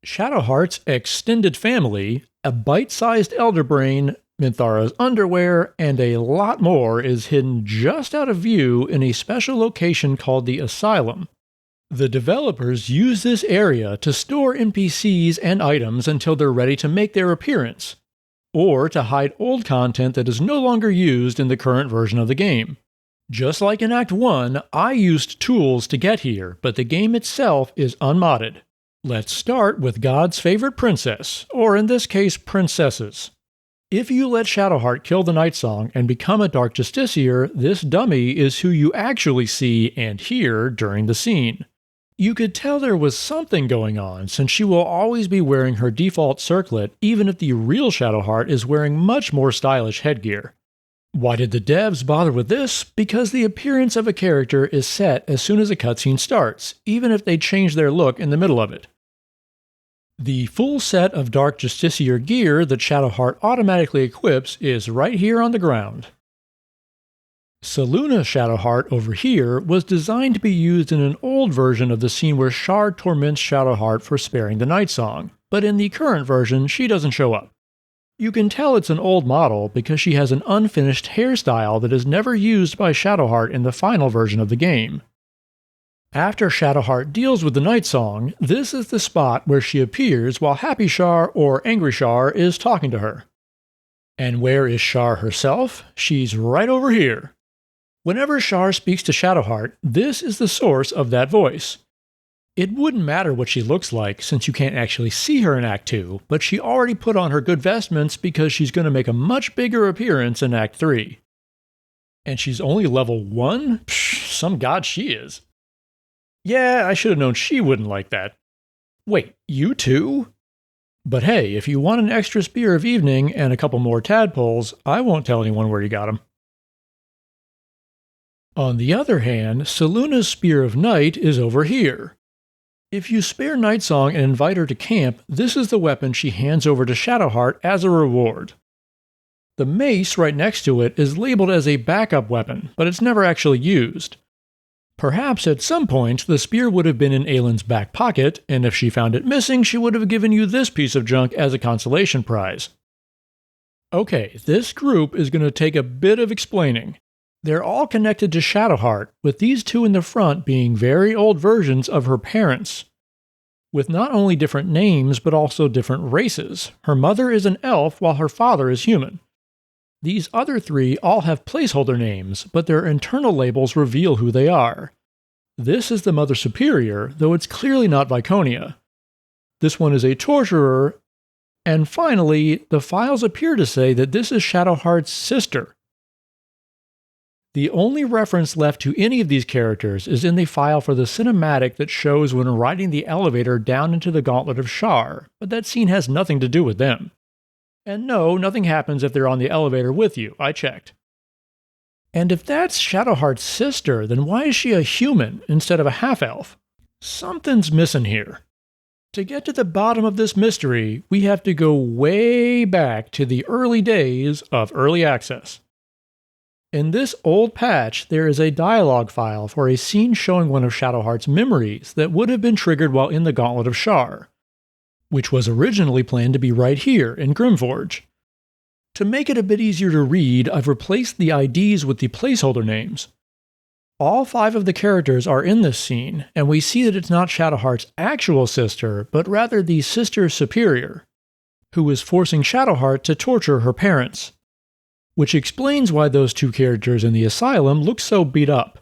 Shadowheart's extended family, a bite-sized elder brain, Minthara's underwear, and a lot more is hidden just out of view in a special location called the Asylum. The developers use this area to store NPCs and items until they're ready to make their appearance, or to hide old content that is no longer used in the current version of the game. Just like in Act 1, I used tools to get here, but the game itself is unmodded. Let's start with God's favorite princess, or in this case, princesses. If you let Shadowheart kill the Night Song and become a Dark Justiciar, this dummy is who you actually see and hear during the scene. You could tell there was something going on, since she will always be wearing her default circlet, even if the real Shadowheart is wearing much more stylish headgear. Why did the devs bother with this? Because the appearance of a character is set as soon as a cutscene starts, even if they change their look in the middle of it. The full set of Dark Justiciar gear that Shadowheart automatically equips is right here on the ground. Selûne Shadowheart over here was designed to be used in an old version of the scene where Shar torments Shadowheart for sparing the Night Song, but in the current version she doesn't show up. You can tell it's an old model because she has an unfinished hairstyle that is never used by Shadowheart in the final version of the game. After Shadowheart deals with the Night Song, this is the spot where she appears while Happy Shar or Angry Shar is talking to her. And where is Shar herself? She's right over here. Whenever Shar speaks to Shadowheart, this is the source of that voice. It wouldn't matter what she looks like since you can't actually see her in Act 2, but she already put on her good vestments because she's going to make a much bigger appearance in Act 3. And she's only level 1? Psh, some god she is. Yeah, I should have known she wouldn't like that. Wait, you too? But hey, if you want an extra Spear of Evening and a couple more tadpoles, I won't tell anyone where you got them. On the other hand, Selûne's Spear of Night is over here. If you spare Nightsong and invite her to camp, this is the weapon she hands over to Shadowheart as a reward. The mace right next to it is labeled as a backup weapon, but it's never actually used. Perhaps at some point the spear would have been in Aylin's back pocket, and if she found it missing, she would have given you this piece of junk as a consolation prize. Okay, this group is going to take a bit of explaining. They're all connected to Shadowheart, with these two in the front being very old versions of her parents. With not only different names, but also different races. Her mother is an elf, while her father is human. These other three all have placeholder names, but their internal labels reveal who they are. This is the Mother Superior, though it's clearly not Viconia. This one is a Torturer. And finally, the files appear to say that this is Shadowheart's sister. The only reference left to any of these characters is in the file for the cinematic that shows when riding the elevator down into the Gauntlet of Shar, but that scene has nothing to do with them. And no, nothing happens if they're on the elevator with you, I checked. And if that's Shadowheart's sister, then why is she a human instead of a half-elf? Something's missing here. To get to the bottom of this mystery, we have to go way back to the early days of early access. In this old patch, there is a dialogue file for a scene showing one of Shadowheart's memories that would have been triggered while in the Gauntlet of Shar, which was originally planned to be right here in Grimforge. To make it a bit easier to read, I've replaced the IDs with the placeholder names. All 5 of the characters are in this scene, and we see that it's not Shadowheart's actual sister, but rather the Sister Superior, who is forcing Shadowheart to torture her parents. Which explains why those 2 characters in the asylum look so beat up.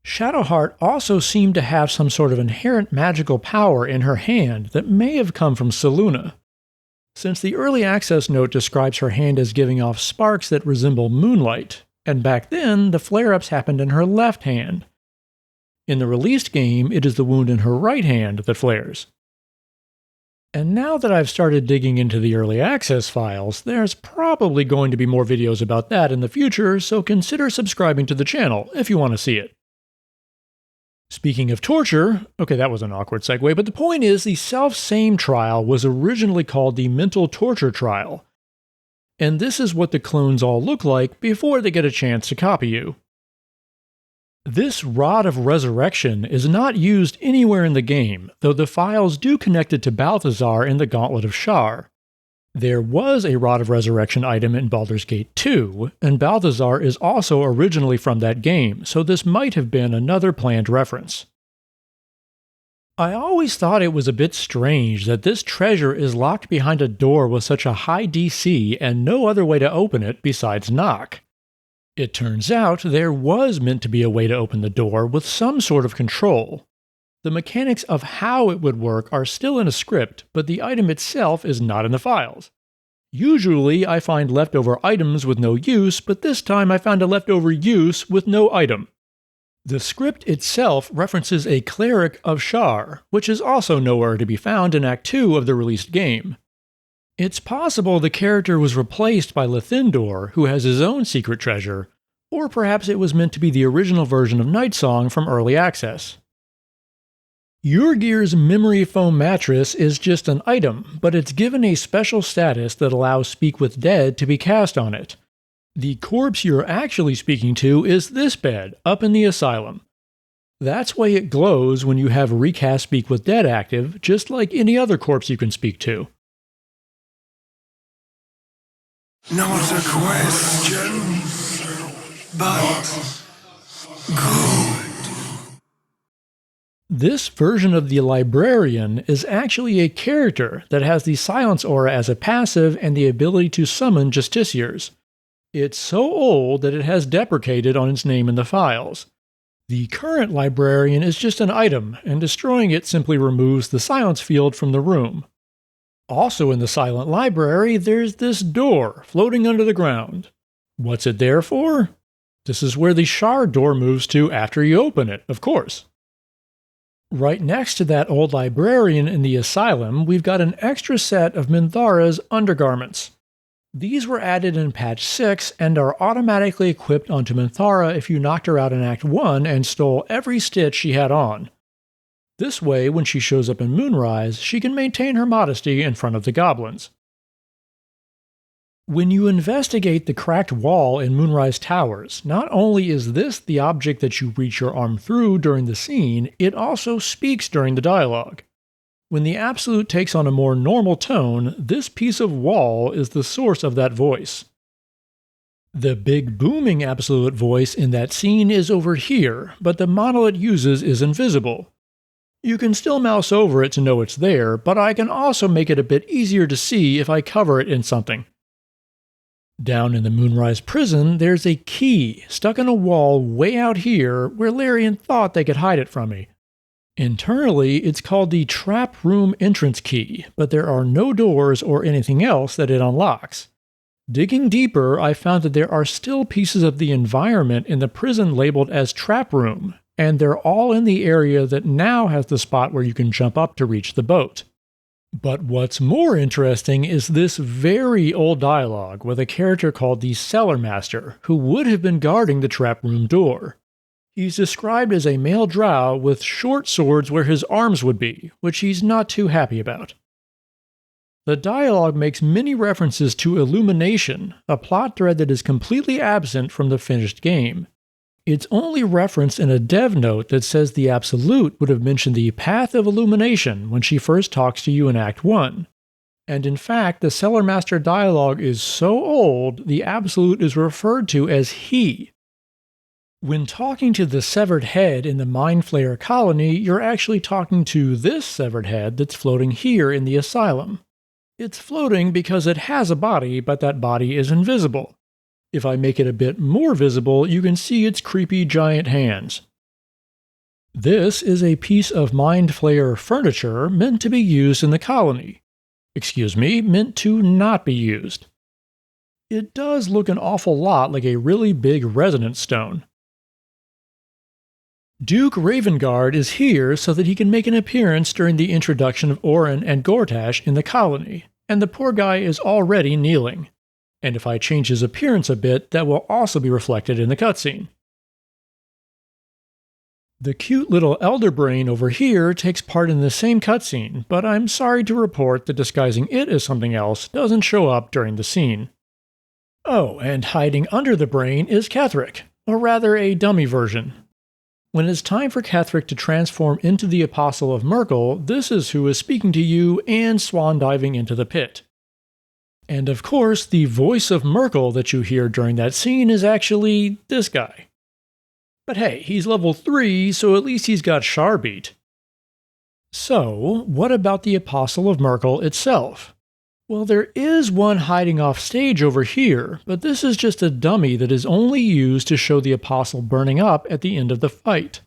Shadowheart also seemed to have some sort of inherent magical power in her hand that may have come from Selûne, since the early access note describes her hand as giving off sparks that resemble moonlight, and back then the flare-ups happened in her left hand. In the released game, it is the wound in her right hand that flares. And now that I've started digging into the early access files, there's probably going to be more videos about that in the future, so consider subscribing to the channel if you want to see it. Speaking of torture, okay, that was an awkward segue, but the point is the self-same trial was originally called the Mental Torture Trial. And this is what the clones all look like before they get a chance to copy you. This Rod of Resurrection is not used anywhere in the game, though the files do connect it to Balthazar in the Gauntlet of Shar. There was a Rod of Resurrection item in Baldur's Gate 2, and Balthazar is also originally from that game, so this might have been another planned reference. I always thought it was a bit strange that this treasure is locked behind a door with such a high DC and no other way to open it besides knock. It turns out there was meant to be a way to open the door with some sort of control. The mechanics of how it would work are still in a script, but the item itself is not in the files. Usually I find leftover items with no use, but this time I found a leftover use with no item. The script itself references a cleric of Shar, which is also nowhere to be found in Act 2 of the released game. It's possible the character was replaced by Lithindor, who has his own secret treasure, or perhaps it was meant to be the original version of Nightsong from Early Access. Urgir's memory foam mattress is just an item, but it's given a special status that allows Speak with Dead to be cast on it. The corpse you're actually speaking to is this bed, up in the asylum. That's why it glows when you have Recast Speak with Dead active, just like any other corpse you can speak to. Not a question, but good. This version of the Librarian is actually a character that has the Silence Aura as a passive and the ability to summon Justiciars. It's so old that it has deprecated on its name in the files. The current Librarian is just an item, and destroying it simply removes the silence field from the room. Also in the Silent Library, there's this door floating under the ground. What's it there for? This is where the Shar door moves to after you open it, of course. Right next to that old librarian in the asylum, we've got an extra set of Minthara's undergarments. These were added in patch 6 and are automatically equipped onto Minthara if you knocked her out in Act 1 and stole every stitch she had on. This way, when she shows up in Moonrise, she can maintain her modesty in front of the goblins. When you investigate the cracked wall in Moonrise Towers, not only is this the object that you reach your arm through during the scene, it also speaks during the dialogue. When the Absolute takes on a more normal tone, this piece of wall is the source of that voice. The big booming Absolute voice in that scene is over here, but the model it uses is invisible. You can still mouse over it to know it's there, but I can also make it a bit easier to see if I cover it in something. Down in the Moonrise prison, there's a key stuck in a wall way out here where Larian thought they could hide it from me. Internally, it's called the Trap Room Entrance Key, but there are no doors or anything else that it unlocks. Digging deeper, I found that there are still pieces of the environment in the prison labeled as Trap Room, and they're all in the area that now has the spot where you can jump up to reach the boat. But what's more interesting is this very old dialogue with a character called the Cellar Master, who would have been guarding the trap room door. He's described as a male drow with short swords where his arms would be, which he's not too happy about. The dialogue makes many references to Illumination, a plot thread that is completely absent from the finished game. It's only referenced in a dev note that says the Absolute would have mentioned the Path of Illumination when she first talks to you in Act 1. And in fact, the Cellar Master dialogue is so old, the Absolute is referred to as he. When talking to the severed head in the Mind Flayer colony, you're actually talking to this severed head that's floating here in the asylum. It's floating because it has a body, but that body is invisible. If I make it a bit more visible, you can see its creepy giant hands. This is a piece of Mind Flayer furniture meant to be used in the colony. Meant to not be used. It does look an awful lot like a really big resonance stone. Duke Ravengard is here so that he can make an appearance during the introduction of Orin and Gortash in the colony, and the poor guy is already kneeling. And if I change his appearance a bit, that will also be reflected in the cutscene. The cute little Elder Brain over here takes part in the same cutscene, but I'm sorry to report that disguising it as something else doesn't show up during the scene. Oh, and hiding under the brain is Ketheric, or rather a dummy version. When it's time for Ketheric to transform into the Apostle of Myrkul, this is who is speaking to you and swan diving into the pit. And of course, the voice of Myrkul that you hear during that scene is actually this guy. But hey, he's level 3, so at least he's got Shar beat. So, what about the Apostle of Myrkul itself? Well, there is one hiding off stage over here, but this is just a dummy that is only used to show the Apostle burning up at the end of the fight.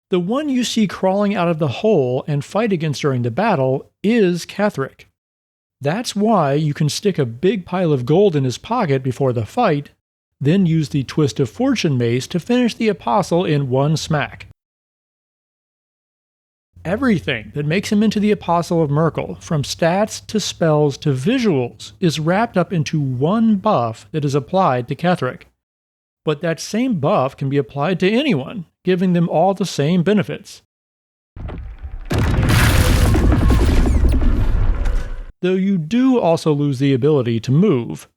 The one you see crawling out of the hole and fight against during the battle is Ketheric. That's why you can stick a big pile of gold in his pocket before the fight, then use the Twist of Fortune mace to finish the Apostle in one smack. Everything that makes him into the Apostle of Myrkul, from stats to spells to visuals, is wrapped up into one buff that is applied to Ketheric. But that same buff can be applied to anyone, giving them all the same benefits. Though you do also lose the ability to move.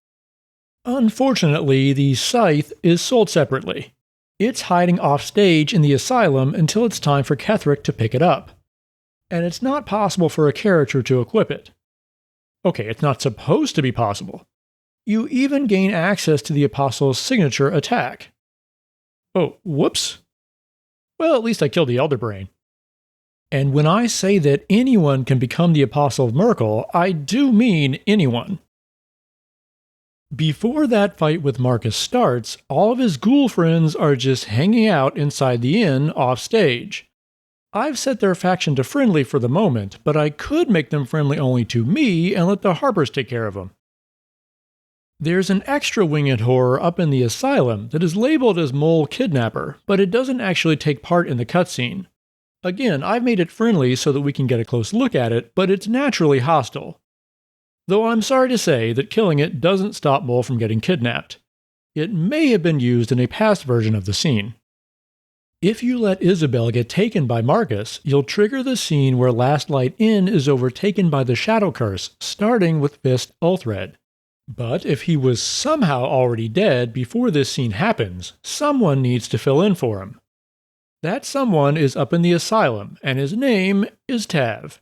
Unfortunately, the scythe is sold separately. It's hiding off stage in the asylum until it's time for Ketheric to pick it up. And it's not possible for a character to equip it. Okay, it's not supposed to be possible. You even gain access to the Apostle's signature attack. Oh, whoops. Well, at least I killed the Elder Brain. And when I say that anyone can become the Apostle of Myrkul, I do mean anyone. Before that fight with Marcus starts, all of his ghoul friends are just hanging out inside the inn off stage. I've set their faction to friendly for the moment, but I could make them friendly only to me and let the Harpers take care of them. There's an extra winged horror up in the asylum that is labeled as Mole Kidnapper, but it doesn't actually take part in the cutscene. Again, I've made it friendly so that we can get a close look at it, but it's naturally hostile. Though I'm sorry to say that killing it doesn't stop Mole from getting kidnapped. It may have been used in a past version of the scene. If you let Isabel get taken by Marcus, you'll trigger the scene where Last Light Inn is overtaken by the Shadow Curse, starting with Fist Ulthred. But if he was somehow already dead before this scene happens, someone needs to fill in for him. That someone is up in the asylum, and his name is Tav.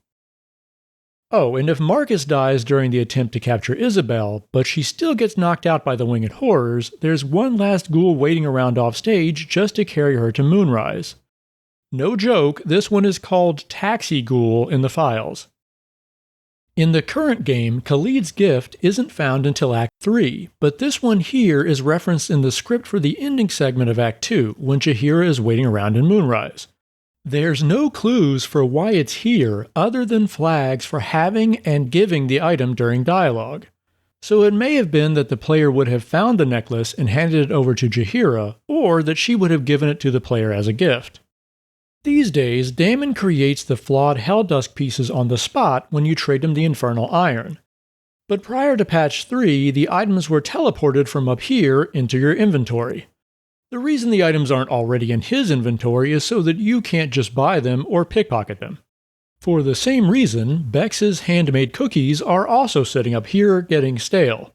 Oh, and if Marcus dies during the attempt to capture Isabel, but she still gets knocked out by the winged horrors, there's one last ghoul waiting around off stage just to carry her to Moonrise. No joke, this one is called Taxi Ghoul in the files. In the current game, Khalid's gift isn't found until Act 3, but this one here is referenced in the script for the ending segment of Act 2, when Jaheira is waiting around in Moonrise. There's no clues for why it's here other than flags for having and giving the item during dialogue. So it may have been that the player would have found the necklace and handed it over to Jaheira, or that she would have given it to the player as a gift. These days, Damon creates the flawed Helldusk pieces on the spot when you trade him the Infernal Iron. But prior to patch 3, the items were teleported from up here into your inventory. The reason the items aren't already in his inventory is so that you can't just buy them or pickpocket them. For the same reason, Bex's handmade cookies are also sitting up here getting stale.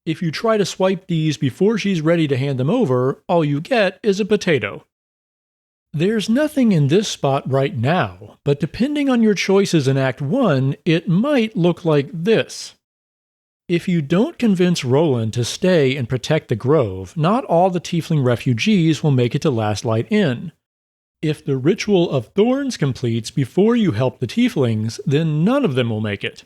If you try to swipe these before she's ready to hand them over, all you get is a potato. There's nothing in this spot right now, but depending on your choices in Act 1, it might look like this. If you don't convince Roland to stay and protect the Grove, not all the Tiefling refugees will make it to Last Light Inn. If the Ritual of Thorns completes before you help the Tieflings, then none of them will make it.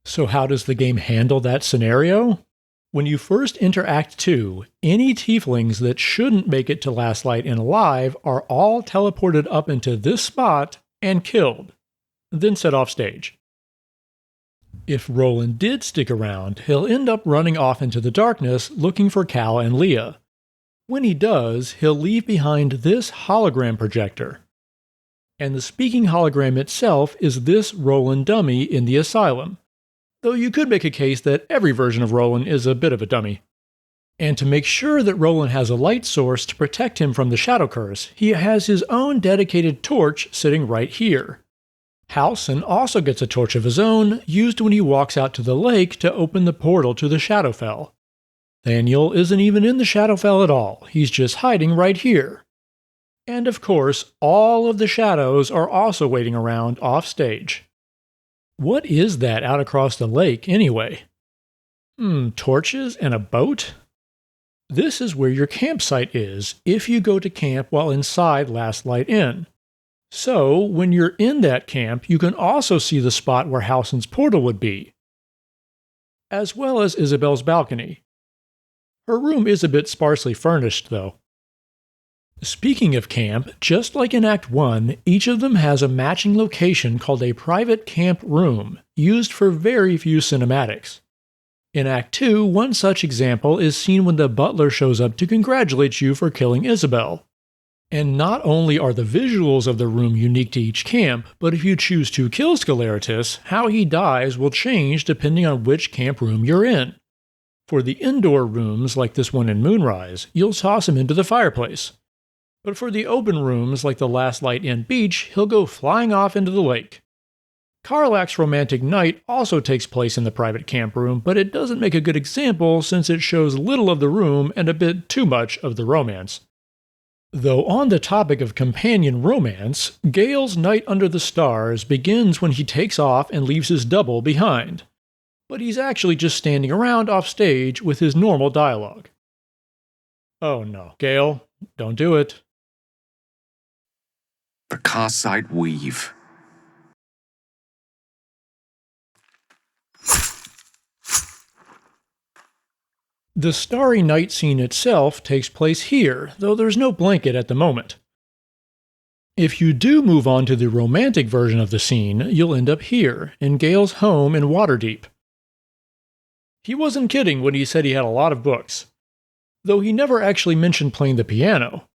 So how does the game handle that scenario? When you first enter Act 2, any Tieflings that shouldn't make it to Last Light Inn alive are all teleported up into this spot and killed, then set off stage. If Roland did stick around, he'll end up running off into the darkness looking for Cal and Leah. When he does, he'll leave behind this hologram projector. And the speaking hologram itself is this Roland dummy in the asylum. Though you could make a case that every version of Roland is a bit of a dummy. And to make sure that Roland has a light source to protect him from the Shadow Curse, he has his own dedicated torch sitting right here. Halsin also gets a torch of his own, used when he walks out to the lake to open the portal to the Shadowfell. Thaniel isn't even in the Shadowfell at all, he's just hiding right here. And of course, all of the shadows are also waiting around off stage. What is that out across the lake, anyway? Torches and a boat? This is where your campsite is if you go to camp while inside Last Light Inn. So, when you're in that camp, you can also see the spot where Halsin's portal would be, as well as Isabel's balcony. Her room is a bit sparsely furnished, though. Speaking of camp, just like in Act 1, each of them has a matching location called a private camp room, used for very few cinematics. In Act 2, one such example is seen when the butler shows up to congratulate you for killing Isabel. And not only are the visuals of the room unique to each camp, but if you choose to kill Sceleritus, how he dies will change depending on which camp room you're in. For the indoor rooms, like this one in Moonrise, you'll toss him into the fireplace. But for the open rooms, like the Last Light Inn beach, he'll go flying off into the lake. Karlach's romantic night also takes place in the private camp room, but it doesn't make a good example since it shows little of the room and a bit too much of the romance. Though on the topic of companion romance, Gale's night under the stars begins when he takes off and leaves his double behind. But he's actually just standing around off stage with his normal dialogue. Oh no, Gale, don't do it. The Karsite Weave. The Starry Night scene itself takes place here, though there's no blanket at the moment. If you do move on to the romantic version of the scene, you'll end up here, in Gale's home in Waterdeep. He wasn't kidding when he said he had a lot of books, though he never actually mentioned playing the piano.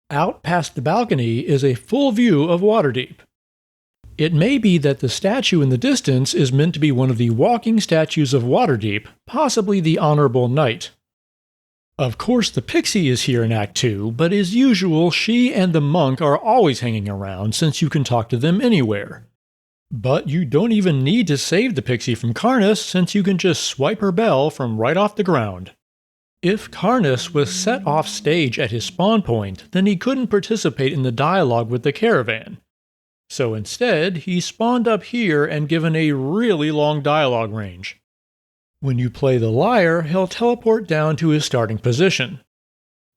Out past the balcony is a full view of Waterdeep. It may be that the statue in the distance is meant to be one of the walking statues of Waterdeep, possibly the Honorable Knight. Of course, the pixie is here in Act 2, but as usual, she and the monk are always hanging around since you can talk to them anywhere. But you don't even need to save the pixie from Karnas since you can just swipe her bell from right off the ground. If Karnas was set off stage at his spawn point, then he couldn't participate in the dialogue with the caravan. So instead, he's spawned up here and given a really long dialogue range. When you play the lyre, he'll teleport down to his starting position.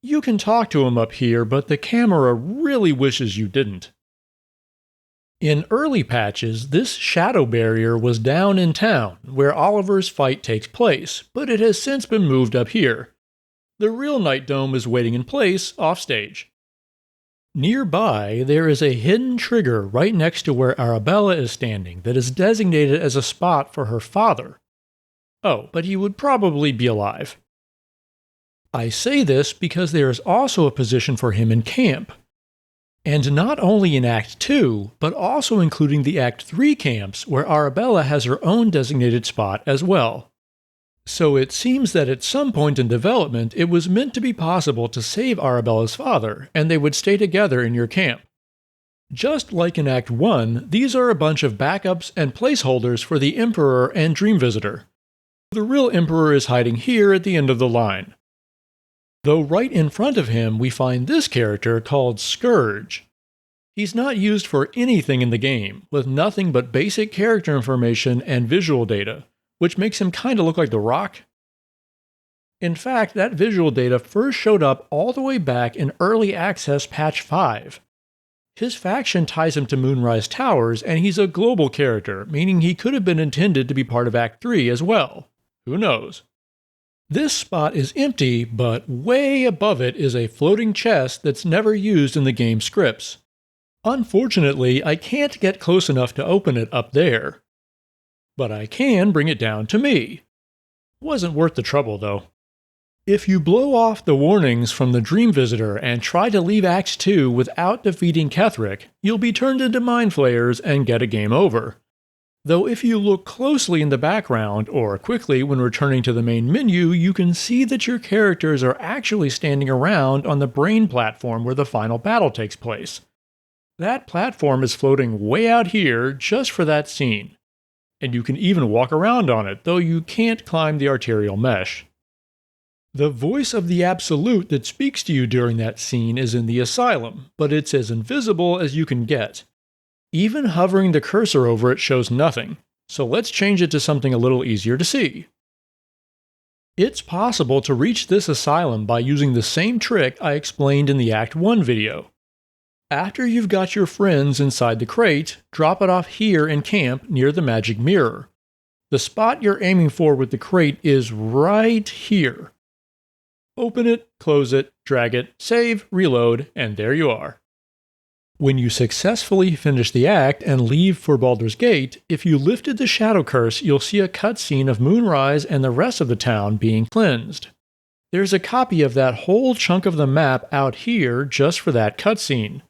You can talk to him up here, but the camera really wishes you didn't. In early patches, this shadow barrier was down in town, where Oliver's fight takes place, but it has since been moved up here. The real Night Dome is waiting in place offstage. Nearby, there is a hidden trigger right next to where Arabella is standing that is designated as a spot for her father. Oh, but he would probably be alive. I say this because there is also a position for him in camp. And not only in Act 2, but also including the Act 3 camps where Arabella has her own designated spot as well. So it seems that at some point in development, it was meant to be possible to save Arabella's father, and they would stay together in your camp. Just like in Act 1, these are a bunch of backups and placeholders for the Emperor and Dream Visitor. The real Emperor is hiding here at the end of the line. Though right in front of him, we find this character called Scourge. He's not used for anything in the game, with nothing but basic character information and visual data, which makes him kinda look like The Rock. In fact, that visual data first showed up all the way back in Early Access Patch 5. His faction ties him to Moonrise Towers, and he's a global character, meaning he could have been intended to be part of Act 3 as well. Who knows? This spot is empty, but way above it is a floating chest that's never used in the game scripts. Unfortunately, I can't get close enough to open it up there. But I can bring it down to me. Wasn't worth the trouble, though. If you blow off the warnings from the Dream Visitor and try to leave Act 2 without defeating Ketheric, you'll be turned into Mind Flayers and get a game over. Though if you look closely in the background, or quickly when returning to the main menu, you can see that your characters are actually standing around on the brain platform where the final battle takes place. That platform is floating way out here just for that scene. And you can even walk around on it, though you can't climb the arterial mesh. The voice of the Absolute that speaks to you during that scene is in the asylum, but it's as invisible as you can get. Even hovering the cursor over it shows nothing, so let's change it to something a little easier to see. It's possible to reach this asylum by using the same trick I explained in the Act 1 video. After you've got your friends inside the crate, drop it off here in camp near the magic mirror. The spot you're aiming for with the crate is right here. Open it, close it, drag it, save, reload, and there you are. When you successfully finish the act and leave for Baldur's Gate, if you lifted the Shadow Curse, you'll see a cutscene of Moonrise and the rest of the town being cleansed. There's a copy of that whole chunk of the map out here just for that cutscene,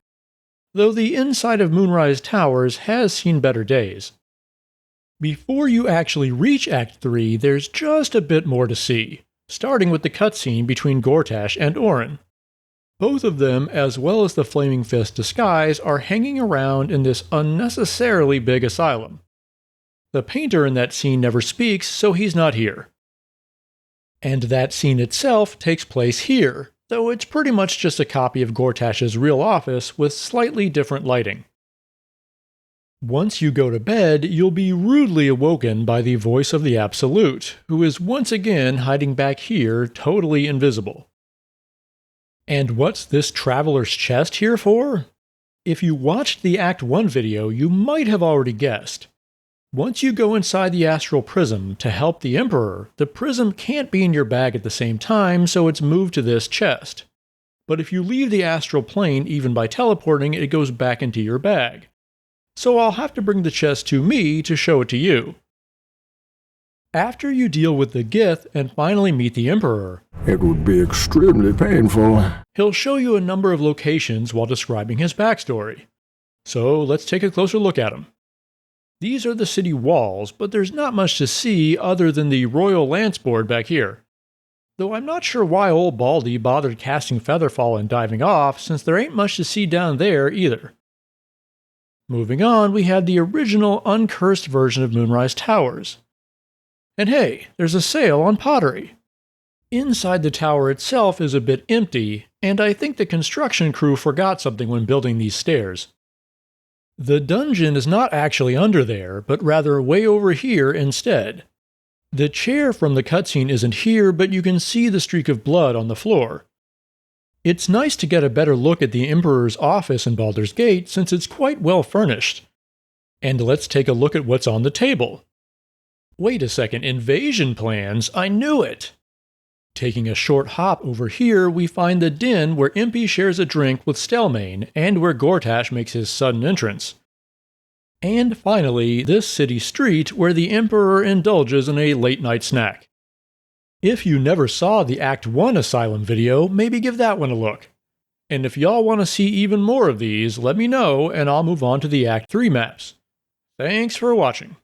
though the inside of Moonrise Towers has seen better days. Before you actually reach Act 3, there's just a bit more to see, starting with the cutscene between Gortash and Orin. Both of them, as well as the Flaming Fist disguise, are hanging around in this unnecessarily big asylum. The painter in that scene never speaks, so he's not here. And that scene itself takes place here, though it's pretty much just a copy of Gortash's real office with slightly different lighting. Once you go to bed, you'll be rudely awoken by the voice of the Absolute, who is once again hiding back here, totally invisible. And what's this Traveler's Chest here for? If you watched the Act 1 video, you might have already guessed. Once you go inside the Astral Prism to help the Emperor, the prism can't be in your bag at the same time, so it's moved to this chest. But if you leave the astral plane even by teleporting, it goes back into your bag. So I'll have to bring the chest to me to show it to you. After you deal with the Gith and finally meet the Emperor, it would be extremely painful. He'll show you a number of locations while describing his backstory. So let's take a closer look at him. These are the city walls, but there's not much to see other than the Royal Lance board back here. Though I'm not sure why old Baldy bothered casting Featherfall and diving off, since there ain't much to see down there either. Moving on, we have the original uncursed version of Moonrise Towers. And hey, there's a sale on pottery. Inside the tower itself is a bit empty, and I think the construction crew forgot something when building these stairs. The dungeon is not actually under there, but rather way over here instead. The chair from the cutscene isn't here, but you can see the streak of blood on the floor. It's nice to get a better look at the Emperor's office in Baldur's Gate since it's quite well furnished. And let's take a look at what's on the table. Wait a second, invasion plans? I knew it! Taking a short hop over here, we find the den where Impy shares a drink with Stelmane, and where Gortash makes his sudden entrance. And finally, this city street where the Emperor indulges in a late-night snack. If you never saw the Act 1 Asylum video, maybe give that one a look. And if y'all want to see even more of these, let me know and I'll move on to the Act 3 maps. Thanks for watching.